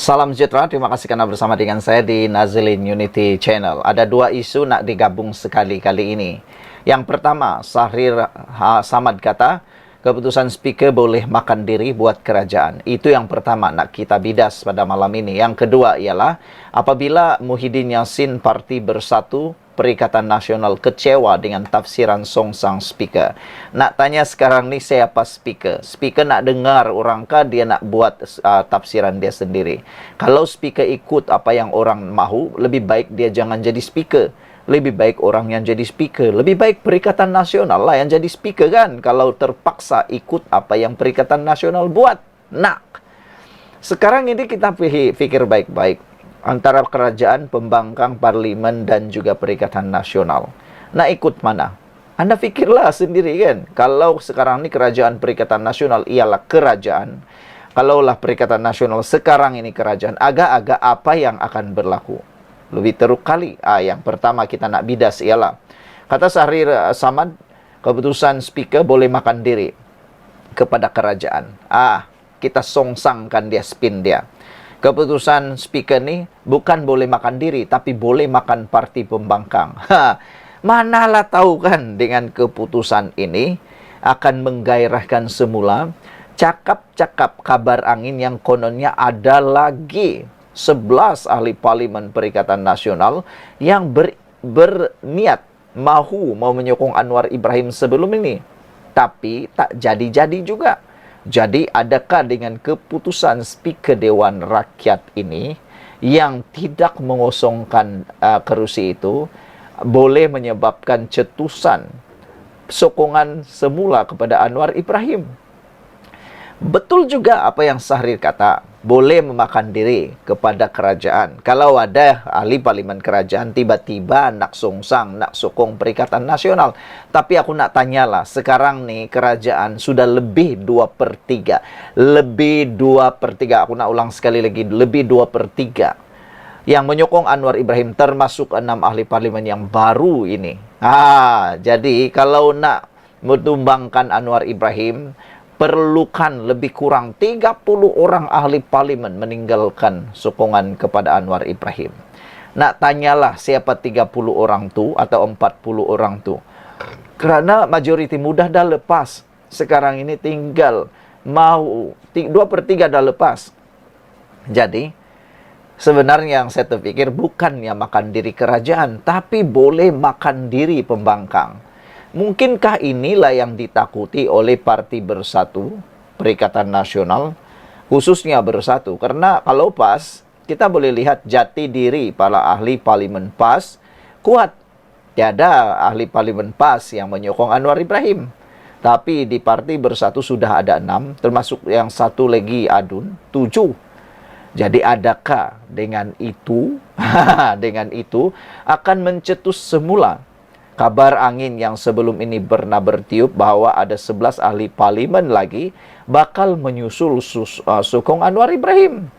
Salam sejahtera, terima kasih karena bersama dengan saya di Nazilin Unity Channel. Ada dua isu nak digabung sekali kali ini. Yang pertama, Syahrir Samad kata, keputusan speaker boleh makan diri buat kerajaan. Itu yang pertama nak kita bidas pada malam ini. Yang kedua ialah, apabila Muhyiddin Yassin Parti Bersatu Perikatan Nasional kecewa dengan tafsiran songsang speaker. Nak tanya sekarang ni siapa speaker? Speaker nak dengar orang kah dia nak buat tafsiran dia sendiri? Kalau speaker ikut apa yang orang mahu, lebih baik dia jangan jadi speaker. Lebih baik orang yang jadi speaker. Lebih baik Perikatan Nasional lah yang jadi speaker kan. Kalau terpaksa ikut apa yang Perikatan Nasional buat. Nak. Sekarang ini kita fikir baik-baik. Antara kerajaan, pembangkang, parlimen dan juga Perikatan Nasional. Nak ikut mana? Anda fikirlah sendiri kan. Kalau sekarang ni kerajaan Perikatan Nasional ialah kerajaan. Kalaulah Perikatan Nasional sekarang ini kerajaan, agak-agak apa yang akan berlaku? Lebih teruk kali. Yang pertama kita nak bidas ialah, kata Syahrir Samad, keputusan speaker boleh makan diri kepada kerajaan. Kita songsangkan dia, spin dia. Keputusan speaker ni bukan boleh makan diri, tapi boleh makan parti pembangkang. Manalah tahu kan dengan keputusan ini akan menggairahkan semula cakap-cakap kabar angin yang kononnya ada lagi 11 ahli parlimen Perikatan Nasional yang berniat mau menyokong Anwar Ibrahim sebelum ini. Tapi tak jadi-jadi juga. Jadi adakah dengan keputusan speaker Dewan Rakyat ini yang tidak mengosongkan kerusi itu boleh menyebabkan cetusan sokongan semula kepada Anwar Ibrahim? Betul juga apa yang Syahrir kata, boleh memakan diri kepada kerajaan. Kalau ada ahli parlimen kerajaan tiba-tiba nak songsang, nak sokong Perikatan Nasional. Tapi aku nak tanyalah, sekarang ni kerajaan sudah lebih 2/3. Lebih 2/3, aku nak ulang sekali lagi, lebih 2/3 yang menyokong Anwar Ibrahim, termasuk 6 ahli parlimen yang baru ini. Jadi kalau nak menumbangkan Anwar Ibrahim, perlukan lebih kurang 30 orang ahli parlimen meninggalkan sokongan kepada Anwar Ibrahim. Nak tanyalah siapa 30 orang tu atau 40 orang tu. Kerana majoriti mudah dah lepas. Sekarang ini tinggal mau 2/3 dah lepas. Jadi sebenarnya yang saya terfikir bukannya makan diri kerajaan, tapi boleh makan diri pembangkang. Mungkinkah inilah yang ditakuti oleh Parti Bersatu Perikatan Nasional, khususnya Bersatu? Karena kalau PAS, kita boleh lihat jati diri para ahli parlimen PAS kuat. Tiada ahli parlimen PAS yang menyokong Anwar Ibrahim. Tapi di Parti Bersatu sudah ada 6, termasuk yang satu lagi Adun, 7. Jadi adakah dengan itu, dengan itu akan mencetus semula kabar angin yang sebelum ini pernah bertiup bahwa ada 11 ahli parlimen lagi bakal menyusul sokong Anwar Ibrahim.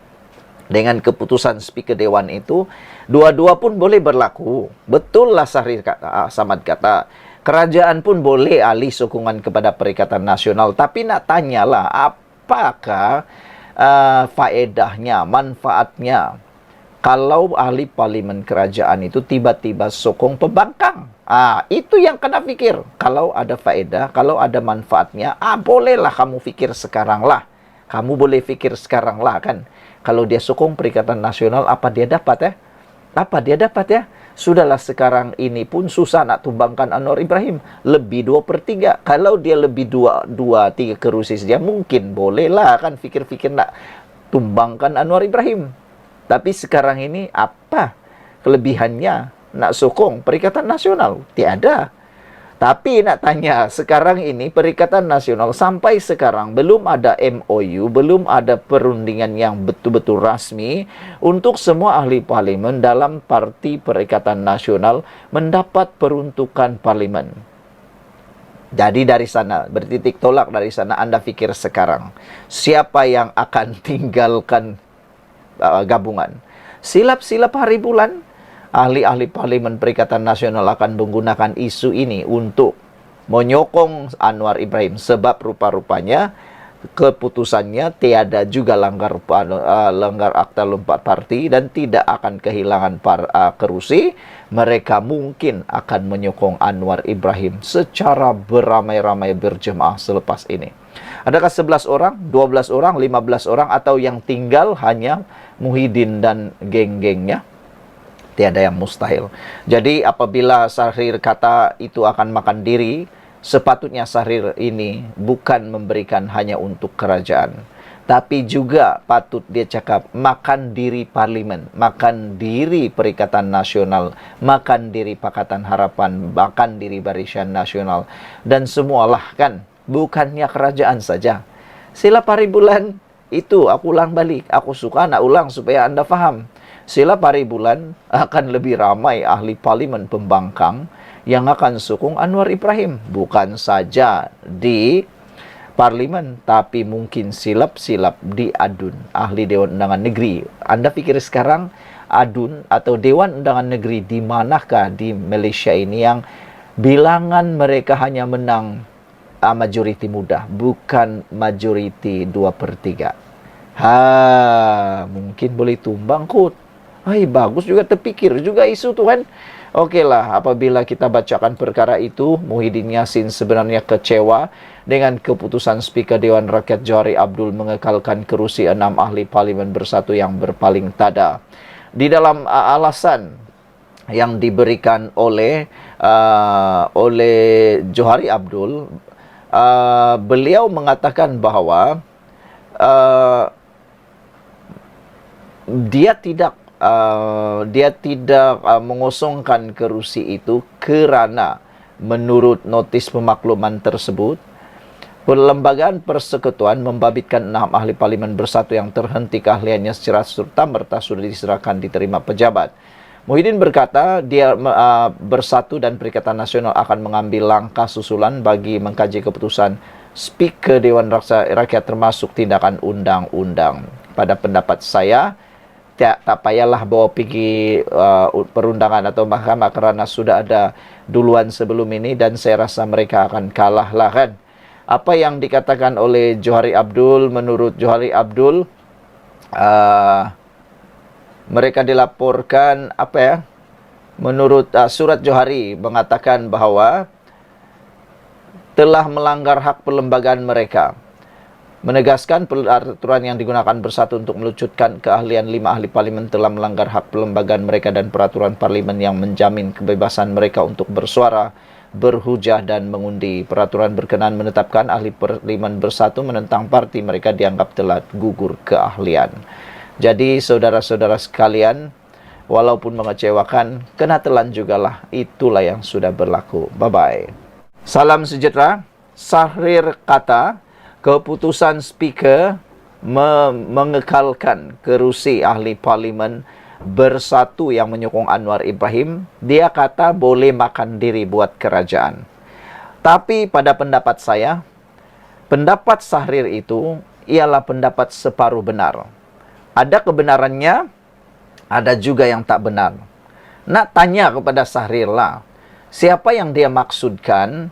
Dengan keputusan speaker Dewan itu, dua-dua pun boleh berlaku. Betul lah Syahrir Samad kata, kerajaan pun boleh alih sokongan kepada Perikatan Nasional. Tapi nak tanyalah, apakah faedahnya, manfaatnya kalau ahli parlimen kerajaan itu tiba-tiba sokong pembangkang? Itu yang kena fikir. Kalau ada faedah, kalau ada manfaatnya, bolehlah kamu fikir sekarang lah. Kamu boleh fikir sekarang lah kan. Kalau dia sokong Perikatan Nasional, apa dia dapat ya? Apa dia dapat ya? Sudahlah sekarang ini pun susah nak tumbangkan Anwar Ibrahim. Lebih 2/3. Kalau dia lebih 2/3 kerusi saja, mungkin bolehlah kan fikir-fikir nak tumbangkan Anwar Ibrahim. Tapi sekarang ini apa kelebihannya nak sokong Perikatan Nasional? Tiada. Tapi nak tanya, sekarang ini Perikatan Nasional sampai sekarang belum ada MOU, belum ada perundingan yang betul-betul rasmi untuk semua ahli parlimen dalam Parti Perikatan Nasional mendapat peruntukan parlimen. Jadi dari sana, bertitik tolak dari sana, Anda fikir sekarang, siapa yang akan tinggalkan gabungan? Silap-silap hari bulan, ahli-ahli parlimen Perikatan Nasional akan menggunakan isu ini untuk menyokong Anwar Ibrahim. Sebab rupa-rupanya keputusannya tiada juga langgar akta lompat parti dan tidak akan kehilangan kerusi. Mereka mungkin akan menyokong Anwar Ibrahim secara beramai-ramai berjemaah selepas ini. Adakah 11 orang, 12 orang, 15 orang, atau yang tinggal hanya Muhyiddin dan geng-gengnya? Tiada yang mustahil. Jadi apabila Syahrir kata itu akan makan diri, sepatutnya Syahrir ini bukan memberikan hanya untuk kerajaan, tapi juga patut dia cakap makan diri parlimen, makan diri Perikatan Nasional, makan diri Pakatan Harapan, makan diri Barisan Nasional, dan semualah kan, bukannya kerajaan saja. Sila Paribulan itu aku ulang balik, aku suka nak ulang supaya anda faham. Sila Paribulan akan lebih ramai ahli parlimen pembangkang yang akan sokong Anwar Ibrahim, bukan saja di parlimen, tapi mungkin silap-silap di ADUN, ahli Dewan Undangan Negeri. Anda pikir sekarang ADUN atau Dewan Undangan Negeri di manakah di Malaysia ini yang bilangan mereka hanya menang majoriti mudah, bukan majoriti 2/3. Mungkin boleh tumbang kot. Bagus juga, terpikir juga isu tu kan. Okeylah, apabila kita bacakan perkara itu, Muhyiddin Yassin sebenarnya kecewa dengan keputusan Speaker Dewan Rakyat Johari Abdul mengekalkan kerusi 6 ahli Parlimen Bersatu yang berpaling tada. Di dalam alasan yang diberikan oleh Johari Abdul, beliau mengatakan bahawa dia tidak mengosongkan kerusi itu kerana menurut notis pemakluman tersebut, Perlembagaan Persekutuan membabitkan 6 ahli Parlimen Bersatu yang terhenti keahliannya secara serta-merta sudah diserahkan diterima pejabat. Muhyiddin berkata dia Bersatu dan Perikatan Nasional akan mengambil langkah susulan bagi mengkaji keputusan Speaker Dewan Rakyat termasuk tindakan undang-undang. Pada pendapat saya, tak payahlah bawa pergi perundangan atau mahkamah kerana sudah ada duluan sebelum ini dan saya rasa mereka akan kalah lah kan. Apa yang dikatakan oleh Johari Abdul, menurut Johari Abdul, mereka dilaporkan menurut surat Johari mengatakan bahawa telah melanggar hak perlembagaan mereka. Menegaskan peraturan yang digunakan Bersatu untuk melucutkan keahlian 5 ahli parlimen telah melanggar hak perlembagaan mereka dan peraturan parlimen yang menjamin kebebasan mereka untuk bersuara, berhujah dan mengundi. Peraturan berkenaan menetapkan ahli parlimen Bersatu menentang parti mereka dianggap telah gugur keahlian. Jadi saudara-saudara sekalian, walaupun mengecewakan, kena telan jugalah. Itulah yang sudah berlaku. Bye-bye. Salam sejahtera. Syahrir kata keputusan Speaker mengekalkan kerusi ahli Parlimen Bersatu yang menyokong Anwar Ibrahim, dia kata boleh makan diri buat kerajaan. Tapi pada pendapat saya, pendapat Syahrir itu ialah pendapat separuh benar. Ada kebenarannya, ada juga yang tak benar. Nak tanya kepada Syahrir lah, siapa yang dia maksudkan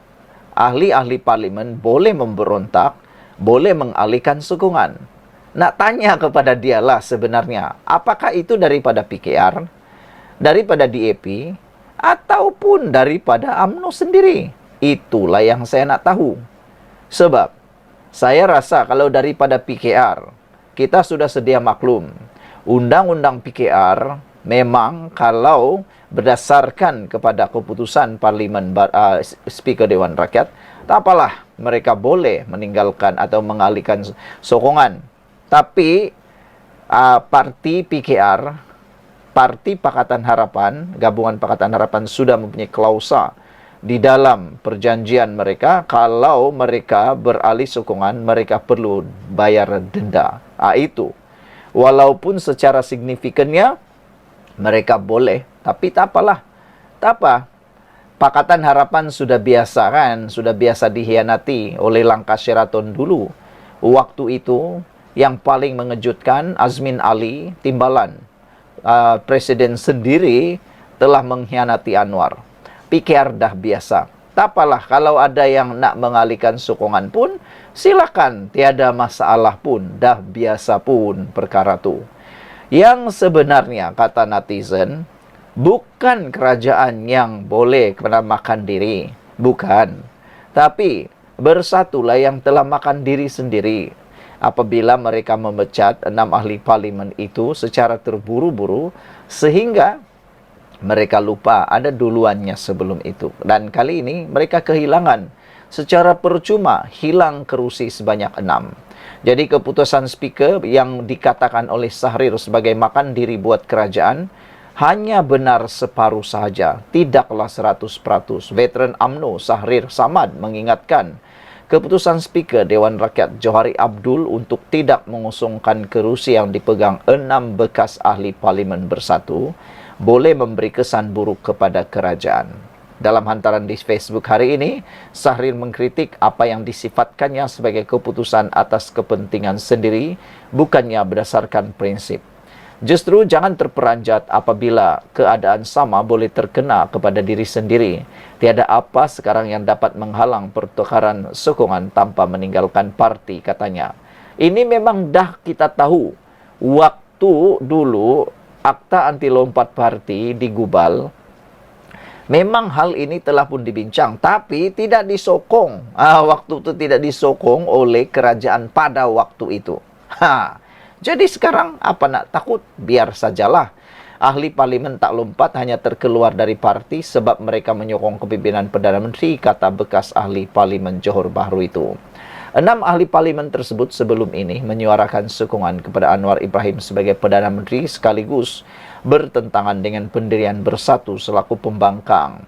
ahli-ahli parlimen boleh memberontak, boleh mengalihkan sokongan. Nak tanya kepada dia lah sebenarnya, apakah itu daripada PKR, daripada DAP, ataupun daripada UMNO sendiri? Itulah yang saya nak tahu. Sebab, saya rasa kalau daripada PKR, kita sudah sedia maklum. Undang-undang PKR memang kalau berdasarkan kepada keputusan Parlimen Speaker Dewan Rakyat, tak apalah, mereka boleh meninggalkan atau mengalihkan sokongan. Tapi parti PKR, Parti Pakatan Harapan, Gabungan Pakatan Harapan sudah mempunyai klausa di dalam perjanjian mereka, kalau mereka beralih sokongan, mereka perlu bayar denda. Itu. Walaupun secara signifikannya mereka boleh, tapi tak apalah. Tak apa. Pakatan Harapan sudah biasa kan, sudah biasa dikhianati oleh langkah Sheraton dulu. Waktu itu yang paling mengejutkan, Azmin Ali Timbalan, Presiden sendiri telah mengkhianati Anwar. PKR dah biasa. Tak apalah, kalau ada yang nak mengalihkan sokongan pun, silakan, tiada masalah pun, dah biasa pun perkara tu. Yang sebenarnya, kata netizen, bukan kerajaan yang boleh kena makan diri. Bukan. Tapi, bersatulah yang telah makan diri sendiri. Apabila mereka memecat 6 ahli parlimen itu secara terburu-buru, sehingga mereka lupa ada duluannya sebelum itu. Dan kali ini mereka kehilangan secara percuma, hilang kerusi sebanyak 6. Jadi keputusan speaker yang dikatakan oleh Sahrir sebagai makan diri buat kerajaan hanya benar separuh sahaja, tidaklah 100%. Veteran UMNO Sahrir Samad mengingatkan keputusan Speaker Dewan Rakyat Johari Abdul untuk tidak mengusungkan kerusi yang dipegang 6 bekas ahli parlimen bersatu boleh memberi kesan buruk kepada kerajaan. Dalam hantaran di Facebook hari ini, Sahrir mengkritik apa yang disifatkannya sebagai keputusan atas kepentingan sendiri, bukannya berdasarkan prinsip. Justru jangan terperanjat apabila keadaan sama boleh terkena kepada diri sendiri. Tiada apa sekarang yang dapat menghalang pertukaran sokongan tanpa meninggalkan parti, katanya. Ini memang dah kita tahu. Waktu dulu akta anti lompat parti digubal, memang hal ini telah pun dibincang, tapi tidak disokong. Waktu itu tidak disokong oleh kerajaan pada waktu itu. Jadi sekarang apa nak takut? Biar sajalah. Ahli parlimen tak lompat hanya terkeluar dari parti sebab mereka menyokong kepimpinan Perdana Menteri, kata bekas ahli parlimen Johor Bahru itu. 6 ahli parlimen tersebut sebelum ini menyuarakan sokongan kepada Anwar Ibrahim sebagai Perdana Menteri sekaligus bertentangan dengan pendirian Bersatu selaku pembangkang.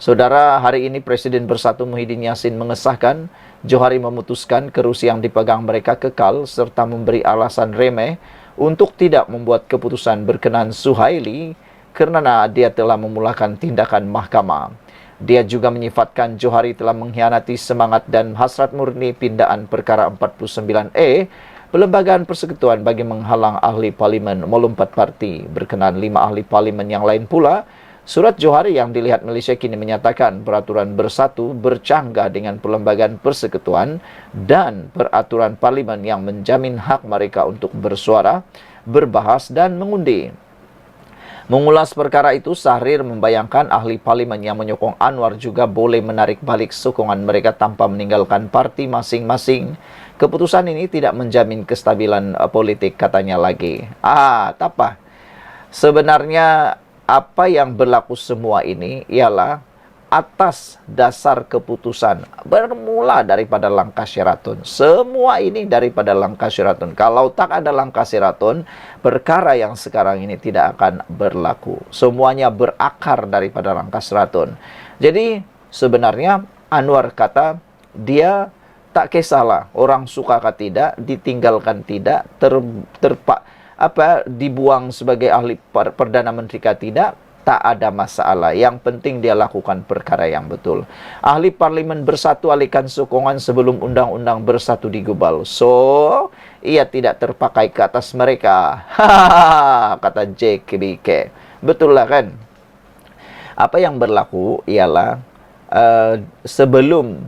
Saudara, hari ini Presiden Bersatu Muhyiddin Yassin mengesahkan Johari memutuskan kerusi yang dipegang mereka kekal serta memberi alasan remeh untuk tidak membuat keputusan berkenan Suhaili kerana dia telah memulakan tindakan mahkamah. Dia juga menyifatkan Johari telah mengkhianati semangat dan hasrat murni pindaan perkara 49A Perlembagaan Persekutuan bagi menghalang ahli parlimen melompat parti berkenaan 5 ahli parlimen yang lain pula. Surat Johari yang dilihat Malaysia kini menyatakan peraturan Bersatu bercanggah dengan Perlembagaan Persekutuan dan peraturan parlimen yang menjamin hak mereka untuk bersuara, berbahas dan mengundi. Mengulas perkara itu, Sahrir membayangkan ahli parlimen yang menyokong Anwar juga boleh menarik balik sokongan mereka tanpa meninggalkan parti masing-masing. Keputusan ini tidak menjamin kestabilan politik, katanya lagi. Tak apa. Sebenarnya apa yang berlaku semua ini ialah atas dasar keputusan bermula daripada langkah Sheraton. Semua ini daripada langkah Sheraton. Kalau tak ada langkah Sheraton, perkara yang sekarang ini tidak akan berlaku. Semuanya berakar daripada langkah Sheraton. Jadi sebenarnya Anwar kata dia tak kisahlah orang suka ke tidak, ditinggalkan tidak, dibuang sebagai ahli Perdana Menteri ke tidak, tak ada masalah. Yang penting dia lakukan perkara yang betul. Ahli parlimen Bersatu alihkan sokongan sebelum undang-undang Bersatu digubal. So, ia tidak terpakai ke atas mereka. Kata JKBK. Betul lah kan? Apa yang berlaku ialah sebelum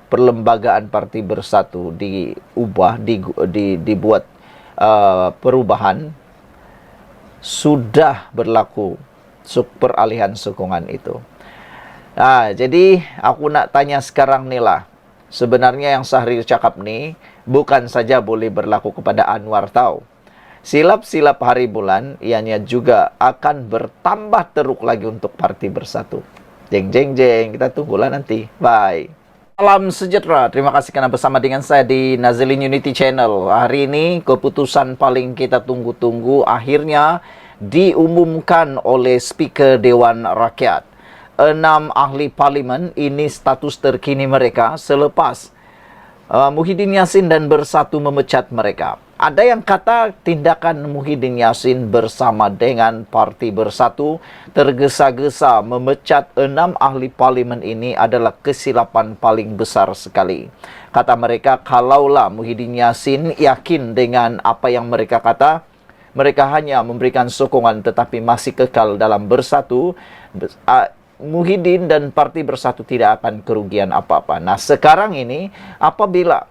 perlembagaan Parti Bersatu diubah, dibuat perubahan, sudah berlaku peralihan sokongan itu. Jadi aku nak tanya sekarang ni lah. Sebenarnya yang Sahrir cakap ni bukan saja boleh berlaku kepada Anwar tau. Silap-silap hari bulan ianya juga akan bertambah teruk lagi untuk Parti Bersatu. Jeng jeng jeng, kita tunggulah nanti. Bye. Salam sejahtera. Terima kasih kerana bersama dengan saya di Nazilin Unity Channel. Hari ini keputusan paling kita tunggu-tunggu akhirnya diumumkan oleh Speaker Dewan Rakyat. 6 ahli parlimen ini status terkini mereka selepas Muhyiddin Yassin dan Bersatu memecat mereka. Ada yang kata tindakan Muhyiddin Yassin bersama dengan Parti Bersatu tergesa-gesa memecat 6 ahli parlimen ini adalah kesilapan paling besar sekali. Kata mereka, kalaulah Muhyiddin Yassin yakin dengan apa yang mereka kata, mereka hanya memberikan sokongan tetapi masih kekal dalam Bersatu, Muhyiddin dan Parti Bersatu tidak akan kerugian apa-apa. Nah, sekarang ini apabila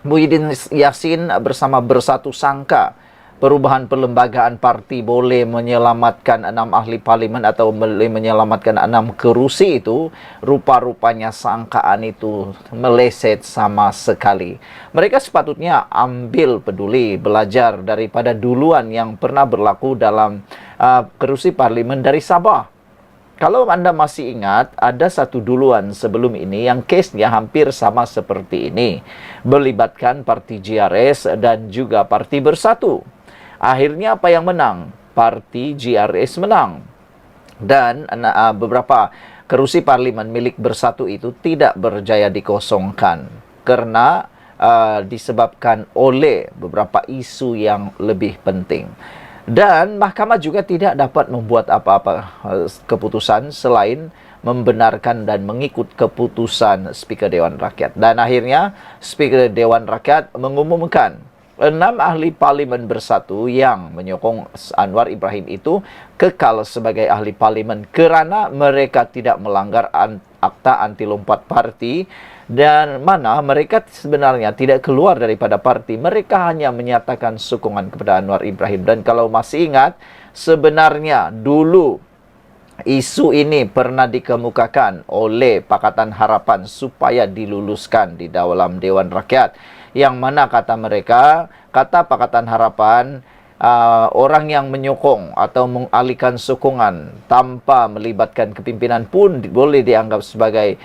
Muhyiddin Yassin bersama Bersatu sangka perubahan perlembagaan parti boleh menyelamatkan 6 ahli parlimen atau boleh menyelamatkan 6 kerusi itu, rupa-rupanya sangkaan itu meleset sama sekali. Mereka sepatutnya ambil peduli, belajar daripada duluan yang pernah berlaku dalam kerusi parlimen dari Sabah. Kalau Anda masih ingat, ada satu duluan sebelum ini yang case-nya hampir sama seperti ini. Melibatkan Parti GRS dan juga Parti Bersatu. Akhirnya apa yang menang? Parti GRS menang. Dan beberapa kerusi parlimen milik Bersatu itu tidak berjaya dikosongkan. Karena disebabkan oleh beberapa isu yang lebih penting. Dan mahkamah juga tidak dapat membuat apa-apa keputusan selain membenarkan dan mengikut keputusan Speaker Dewan Rakyat. Dan akhirnya Speaker Dewan Rakyat mengumumkan 6 ahli parlimen Bersatu yang menyokong Anwar Ibrahim itu kekal sebagai ahli parlimen kerana mereka tidak melanggar akta anti lompat parti, dan mana mereka sebenarnya tidak keluar daripada parti. Mereka hanya menyatakan sokongan kepada Anwar Ibrahim. Dan kalau masih ingat, sebenarnya dulu isu ini pernah dikemukakan oleh Pakatan Harapan supaya diluluskan di dalam Dewan Rakyat. Yang mana kata mereka, kata Pakatan Harapan, orang yang menyokong atau mengalihkan sokongan tanpa melibatkan kepimpinan pun boleh dianggap sebagai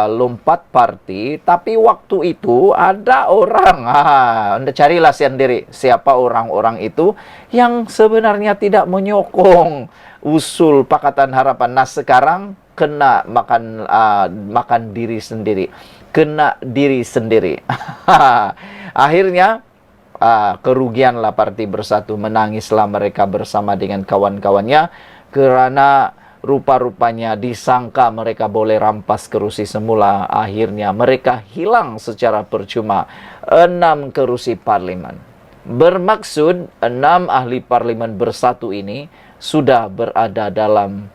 lompat parti. Tapi waktu itu ada orang, Anda carilah sendiri siapa orang-orang itu yang sebenarnya tidak menyokong usul Pakatan Harapan. Nah, sekarang kena makan diri sendiri, kena diri sendiri. Akhirnya kerugianlah Parti Bersatu, menangislah mereka bersama dengan kawan-kawannya kerana rupa-rupanya disangka mereka boleh rampas kerusi semula. Akhirnya mereka hilang secara percuma 6 kerusi parlimen. Bermaksud 6 ahli parlimen Bersatu ini sudah berada dalam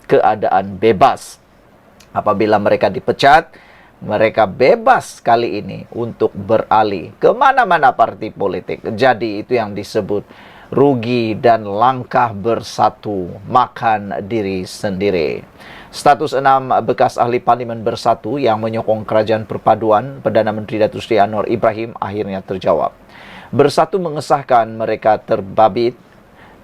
keadaan bebas. Apabila mereka dipecat, mereka bebas kali ini untuk beralih ke mana-mana parti politik. Jadi itu yang disebut rugi dan langkah Bersatu makan diri sendiri. Status 6 bekas ahli parlimen Bersatu yang menyokong kerajaan perpaduan Perdana Menteri Datuk Seri Anwar Ibrahim akhirnya terjawab. Bersatu mengesahkan mereka terbabit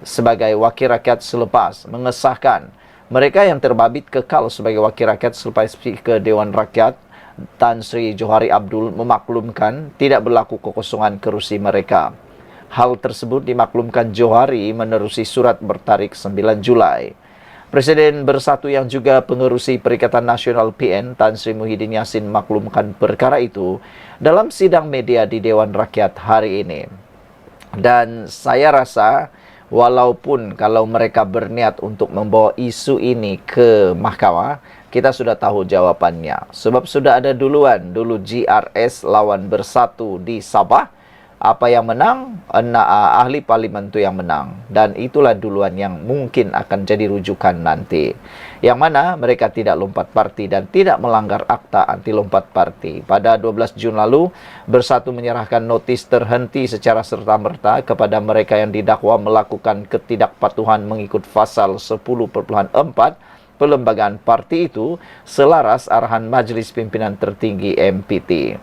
sebagai wakil rakyat selepas mengesahkan mereka yang terbabit kekal sebagai wakil rakyat selepas Speaker Dewan Rakyat Tan Sri Johari Abdul memaklumkan tidak berlaku kekosongan kerusi mereka. Hal tersebut dimaklumkan Johari menerusi surat bertarik 9 Julai. Presiden Bersatu yang juga pengerusi Perikatan Nasional PN Tan Sri Muhyiddin Yassin memaklumkan perkara itu dalam sidang media di Dewan Rakyat hari ini. Dan saya rasa walaupun kalau mereka berniat untuk membawa isu ini ke mahkamah, kita sudah tahu jawabannya. Sebab sudah ada duluan, dulu GRS lawan Bersatu di Sabah. Apa yang menang? Ahli parlimen itu yang menang. Dan itulah duluan yang mungkin akan jadi rujukan nanti. Yang mana mereka tidak lompat parti dan tidak melanggar akta anti lompat parti. Pada 12 Jun lalu, Bersatu menyerahkan notis terhenti secara serta-merta kepada mereka yang didakwa melakukan ketidakpatuhan mengikut pasal 10.4 perlembagaan parti itu selaras arahan Majlis Pimpinan Tertinggi MPT.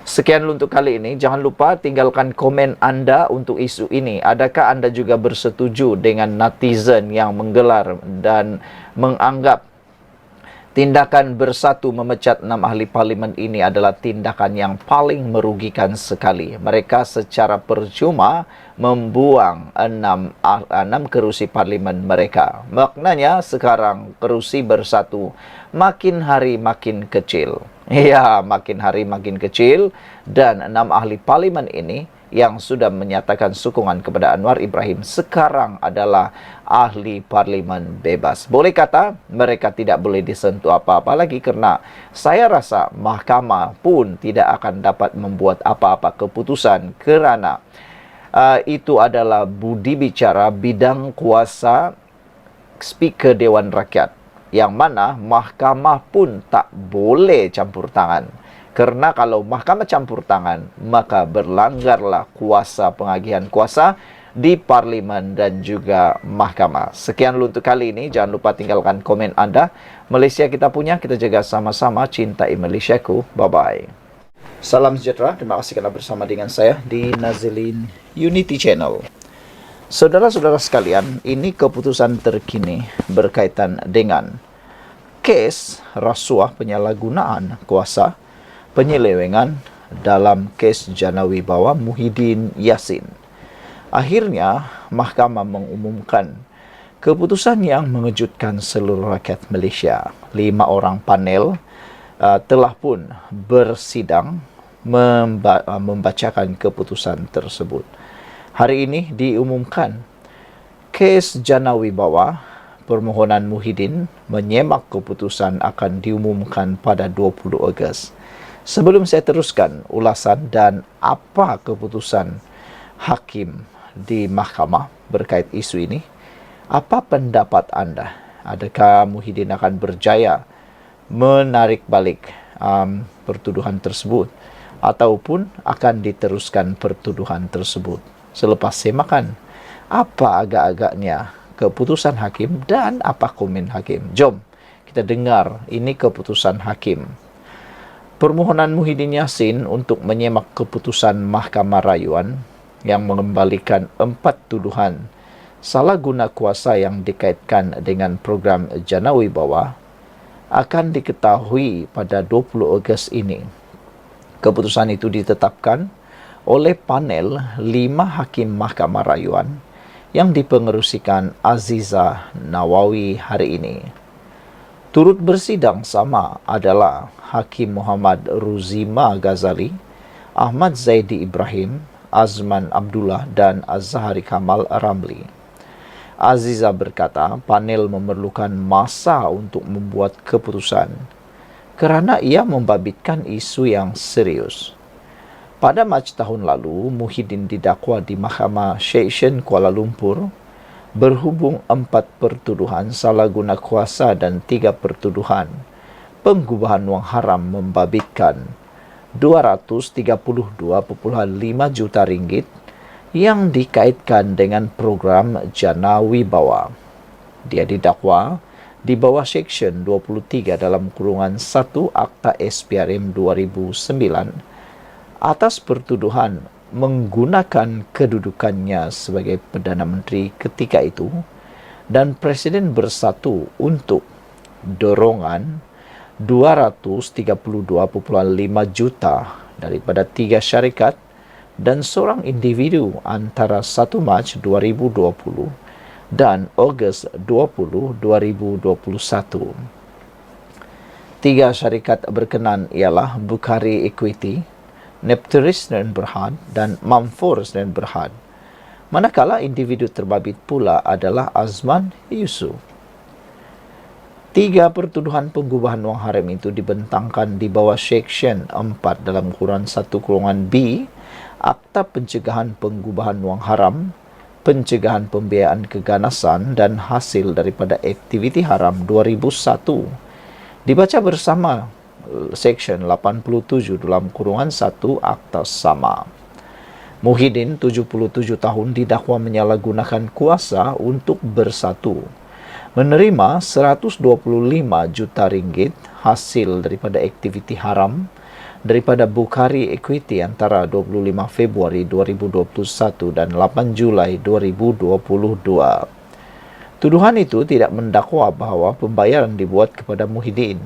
Sekian untuk kali ini. Jangan lupa tinggalkan komen anda untuk isu ini. Adakah anda juga bersetuju dengan netizen yang menggelar dan menganggap tindakan Bersatu memecat 6 ahli parlimen ini adalah tindakan yang paling merugikan sekali. Mereka secara percuma membuang 6 kerusi parlimen mereka. Maknanya sekarang kerusi Bersatu makin hari makin kecil. Ya, makin hari makin kecil. Dan 6 ahli parlimen ini yang sudah menyatakan sokongan kepada Anwar Ibrahim sekarang adalah ahli parlimen bebas. Boleh kata mereka tidak boleh disentuh apa-apa lagi kerana saya rasa mahkamah pun tidak akan dapat membuat apa-apa keputusan kerana itu adalah budi bicara bidang kuasa Speaker Dewan Rakyat yang mana mahkamah pun tak boleh campur tangan. Kerana kalau mahkamah campur tangan, maka berlanggarlah kuasa pengagihan kuasa di parlimen dan juga mahkamah. Sekian dulu untuk kali ini. Jangan lupa tinggalkan komen anda. Malaysia kita punya, kita jaga sama-sama. Cintai Malaysiaku. Bye-bye. Salam sejahtera. Terima kasih kerana bersama dengan saya di Nazilin Unity Channel. Saudara-saudara sekalian, ini keputusan terkini berkaitan dengan kes rasuah penyalahgunaan kuasa penyelewengan dalam kes Janawibawa Muhyiddin Yassin. Akhirnya, mahkamah mengumumkan keputusan yang mengejutkan seluruh rakyat Malaysia. 5 orang panel telah pun bersidang membacakan keputusan tersebut. Hari ini diumumkan kes Janawibawa permohonan Muhyiddin menyemak keputusan akan diumumkan pada 20 Ogos. Sebelum saya teruskan ulasan dan apa keputusan hakim di mahkamah berkait isu ini, apa pendapat anda? Adakah Muhyiddin akan berjaya menarik balik pertuduhan tersebut ataupun akan diteruskan pertuduhan tersebut? Selepas semakan, apa agak-agaknya keputusan hakim dan apa komen hakim? Jom kita dengar ini keputusan hakim. Permohonan Muhyiddin Yassin untuk menyemak keputusan Mahkamah Rayuan yang mengembalikan 4 tuduhan salah guna kuasa yang dikaitkan dengan program Janawibawa akan diketahui pada 20 Ogos ini. Keputusan itu ditetapkan oleh panel 5 hakim Mahkamah Rayuan yang dipengerusikan Aziza Nawawi hari ini. Turut bersidang sama adalah Hakim Muhammad Ruzima Ghazali, Ahmad Zaidi Ibrahim, Azman Abdullah dan Azhari Kamal Ramli. Aziza berkata panel memerlukan masa untuk membuat keputusan kerana ia membabitkan isu yang serius. Pada Mac tahun lalu, Muhyiddin didakwa di Mahkamah Seksyen Kuala Lumpur berhubung 4 pertuduhan salah guna kuasa dan 3 pertuduhan penggubahan wang haram membabitkan 232.5 juta ringgit yang dikaitkan dengan program Janawibawa. Dia didakwa di bawah Seksyen 23 dalam kurungan 1 Akta SPRM 2009 atas pertuduhan menggunakan kedudukannya sebagai Perdana Menteri ketika itu dan Presiden Bersatu untuk dorongan 232.5 juta daripada 3 syarikat dan seorang individu antara 1 Mac 2020 dan Ogos 20, 2021. 3 syarikat berkenan ialah Bukhari Equity, Nepturis dan Berhad dan Mamfors dan Berhad. Manakala individu terbabit pula adalah Azman Yusuf. 3 pertuduhan penggubahan wang haram itu dibentangkan di bawah Seksyen 4 dalam kurungan 1 kurungan B Akta Pencegahan Penggubahan Wang Haram, Pencegahan Pembiayaan Keganasan dan Hasil daripada Aktiviti Haram 2001. Dibaca bersama Seksyen 87 dalam kurungan 1 Akta sama. Muhyiddin 77 tahun didakwa menyalahgunakan kuasa untuk bersatu, menerima 125 juta ringgit hasil daripada aktiviti haram daripada Bukhari Equity antara 25 Februari 2021 dan 8 Julai 2022. Tuduhan itu tidak mendakwa bahawa pembayaran dibuat kepada Muhyiddin,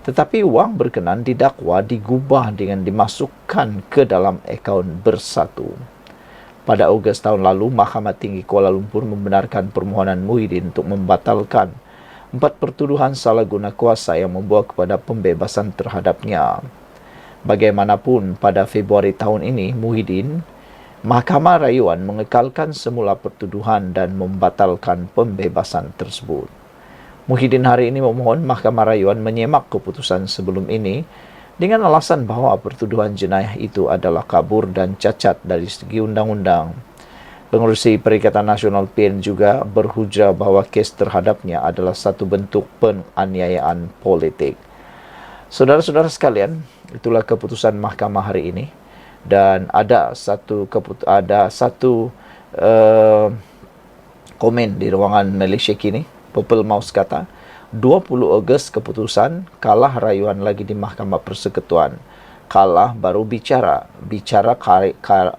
tetapi wang berkenan didakwa digubah dengan dimasukkan ke dalam akaun bersatu. Pada Ogos tahun lalu, Mahkamah Tinggi Kuala Lumpur membenarkan permohonan Muhyiddin untuk membatalkan 4 pertuduhan salah guna kuasa yang membawa kepada pembebasan terhadapnya. Bagaimanapun, pada Februari tahun ini, Muhyiddin, Mahkamah Rayuan mengekalkan semula pertuduhan dan membatalkan pembebasan tersebut. Muhyiddin hari ini memohon Mahkamah Rayuan menyemak keputusan sebelum ini dengan alasan bahawa pertuduhan jenayah itu adalah kabur dan cacat dari segi undang-undang. Pengurusi Perikatan Nasional PN juga berhujah bahawa kes terhadapnya adalah satu bentuk penganiayaan politik. Saudara-saudara sekalian, itulah keputusan mahkamah hari ini, dan ada satu komen di ruangan Malaysia kini. Purple Mouse kata 20 Ogos keputusan, kalah rayuan lagi di Mahkamah Persekutuan. Kalah baru bicara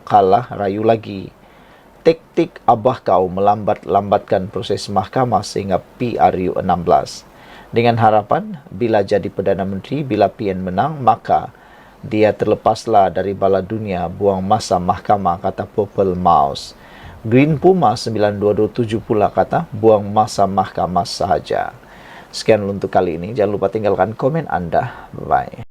kalah rayu lagi. Taktik abah kau melambatkan proses mahkamah sehingga PRU 16. Dengan harapan, bila jadi Perdana Menteri, bila PN menang, maka dia terlepaslah dari bala dunia, buang masa mahkamah, kata Purple Mouse. Green Puma 9227 pula kata, buang masa mahkamah sahaja. Sekian untuk kali ini. Jangan lupa tinggalkan komen anda. Bye.